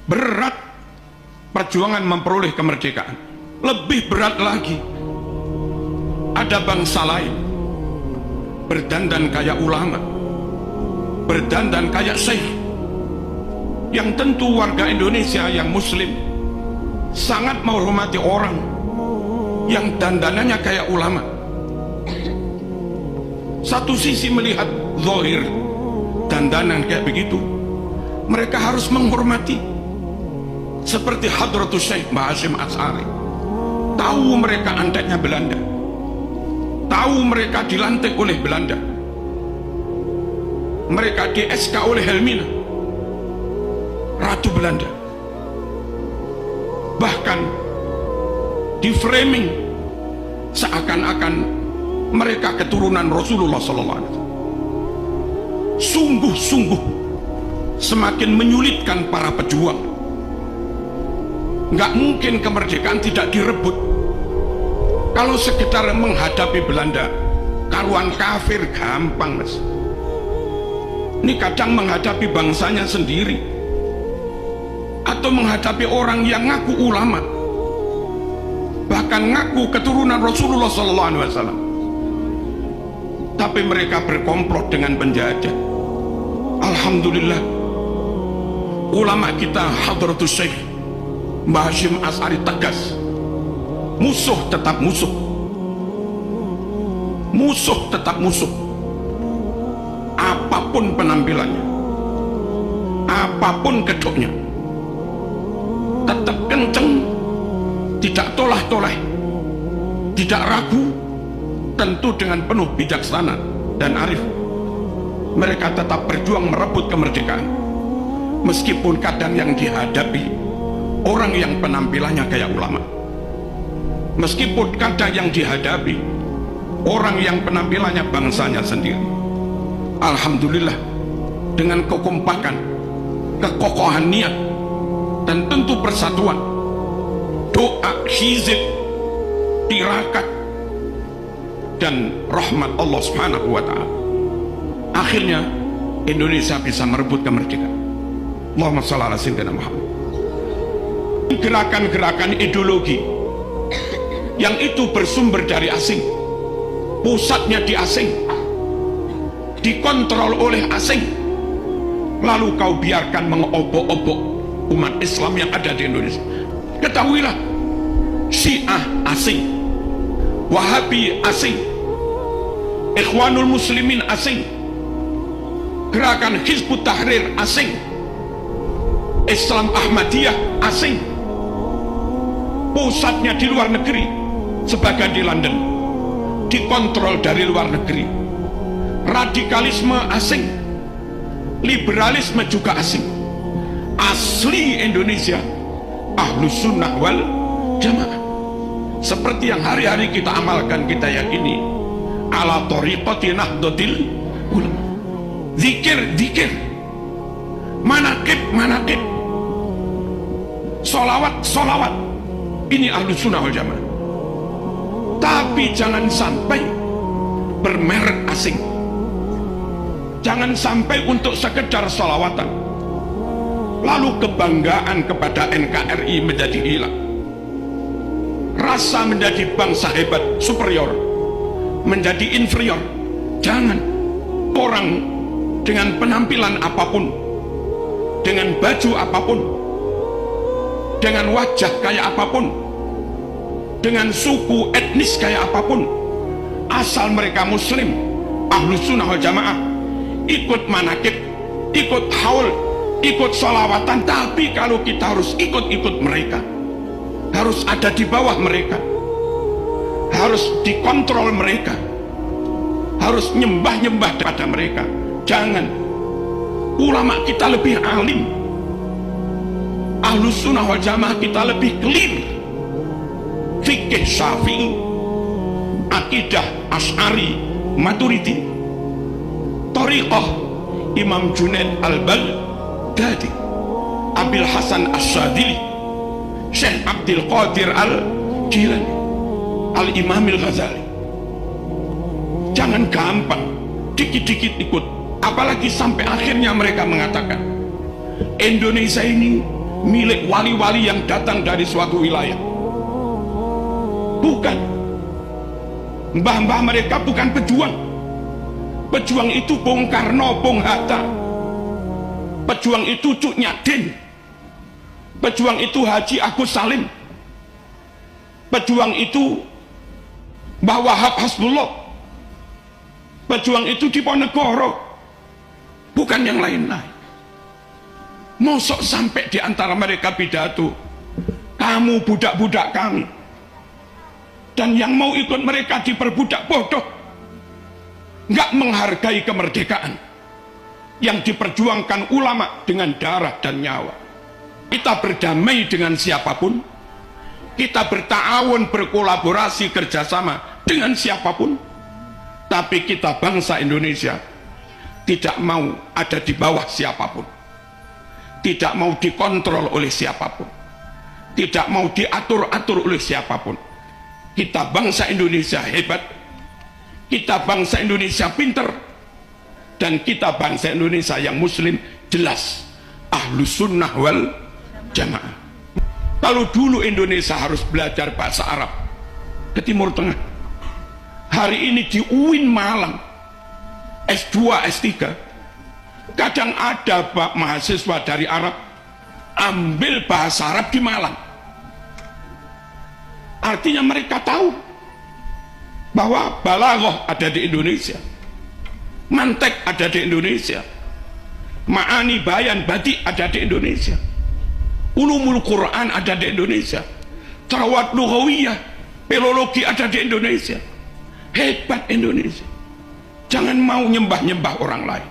Berat perjuangan memperoleh kemerdekaan. Lebih berat lagi, ada bangsa lain berdandan kayak ulama, berdandan kayak syekh, yang tentu warga Indonesia yang muslim sangat menghormati orang yang dandanannya kayak ulama. Satu sisi melihat zahir dandanan kayak begitu, mereka harus menghormati, seperti Hadratus Syekh Mbah Hasyim Asy'ari. Tahu mereka anteknya Belanda, tahu mereka dilantik oleh Belanda, mereka di SK oleh Helmina, Ratu Belanda, bahkan di framing seakan-akan mereka keturunan Rasulullah SAW. Sungguh-sungguh semakin menyulitkan para pejuang. Nggak mungkin kemerdekaan tidak direbut. Kalau sekedar menghadapi Belanda, karuan kafir gampang, Mas. Ini kadang menghadapi bangsanya sendiri, atau menghadapi orang yang ngaku ulama, bahkan ngaku keturunan Rasulullah SAW, tapi mereka berkomplot dengan penjajah. Alhamdulillah, ulama kita Hadratus Syekh Mbah Hasyim Asy'ari tegas, musuh tetap musuh, musuh tetap musuh, apapun penampilannya, apapun kedoknya, tetap kenceng, tidak tolah-toleh, tidak ragu, tentu dengan penuh bijaksana dan arif. Mereka tetap berjuang merebut kemerdekaan, meskipun kadang yang dihadapi orang yang penampilannya kayak ulama, meskipun kadang yang dihadapi orang yang penampilannya bangsanya sendiri. Alhamdulillah, dengan kekompakan, kekokohan niat, dan tentu persatuan, doa, hizib, tirakat, dan rahmat Allah Subhanahu wa ta'ala, akhirnya Indonesia bisa merebut kemerdekaan. Allahumma shalli ala sayyidina Muhammad. Gerakan-gerakan ideologi yang itu bersumber dari asing, pusatnya di asing, dikontrol oleh asing, lalu kau biarkan mengobok-obok umat Islam yang ada di Indonesia. Ketahuilah, Syiah asing, Wahabi asing, Ikhwanul Muslimin asing, gerakan Hizbut Tahrir asing, Islam Ahmadiyah asing, pusatnya di luar negeri, sebagian di London, dikontrol dari luar negeri. Radikalisme asing, liberalisme juga asing. Asli Indonesia Ahlus Sunnah wal Jamaah, seperti yang hari-hari kita amalkan, kita yakini, ala thariqati nahdlatil ulama. Zikir, zikir, manaqib, manaqib, solawat, solawat, ini Ahlus Sunnah wal Jamaah. Tapi jangan sampai bermerek asing, jangan sampai untuk sekedar solawatan lalu kebanggaan kepada NKRI menjadi hilang, rasa menjadi bangsa hebat superior menjadi inferior. Jangan. Orang dengan penampilan apapun, dengan baju apapun, dengan wajah kayak apapun, dengan suku etnis kayak apapun, asal mereka muslim Ahlus Sunnah wal Jamaah, ikut manakib, ikut haul, ikut sholawatan. Tapi kalau kita harus ikut-ikut mereka, harus ada di bawah mereka, harus dikontrol mereka, harus nyembah-nyembah pada mereka, jangan. Ulama kita lebih alim, Ahlus Sunnah wal Jamaah kita lebih clear, fikih Syafi'i, akidah Asy'ari Maturidi, thariqah Imam Junaid al-Baghdadi, Abil Hasan Asyadzili, Syekh Abdul Qadir al-Jilani, Al-Imam al-Ghazali. Jangan gampang dikit-dikit ikut, apalagi sampai akhirnya mereka mengatakan Indonesia ini milik wali-wali yang datang dari suatu wilayah. Bukan. Mbah-mbah mereka bukan pejuang. Pejuang itu Bung Karno, Bung Hatta. Pejuang itu Cuk Nyadin. Pejuang itu Haji Agus Salim. Pejuang itu Mbah Wahab Hasbullah. Pejuang itu Diponegoro, bukan yang lain-lain. Mosok sampai di antara mereka pidato, kamu budak-budak kami, dan yang mau ikut mereka diperbudak, bodoh. Nggak menghargai kemerdekaan yang diperjuangkan ulama dengan darah dan nyawa. Kita berdamai dengan siapapun, kita bertawun, berkolaborasi, kerjasama dengan siapapun, tapi kita bangsa Indonesia tidak mau ada di bawah siapapun, tidak mau dikontrol oleh siapapun, tidak mau diatur-atur oleh siapapun. Kita bangsa Indonesia hebat, kita bangsa Indonesia pinter, dan kita bangsa Indonesia yang muslim jelas Ahlus Sunnah wal Jamaah. Kalau dulu Indonesia harus belajar bahasa Arab ke Timur Tengah, hari ini di UIN Malang S2, S3 kadang ada mahasiswa dari Arab ambil bahasa Arab di Malang. Artinya mereka tahu bahwa balaghah ada di Indonesia, mantek ada di Indonesia, ma'ani bayan batik ada di Indonesia, ulumul Quran ada di Indonesia, tarawat lughawiyah, filologi ada di Indonesia. Hebat Indonesia. Jangan mau nyembah-nyembah orang lain.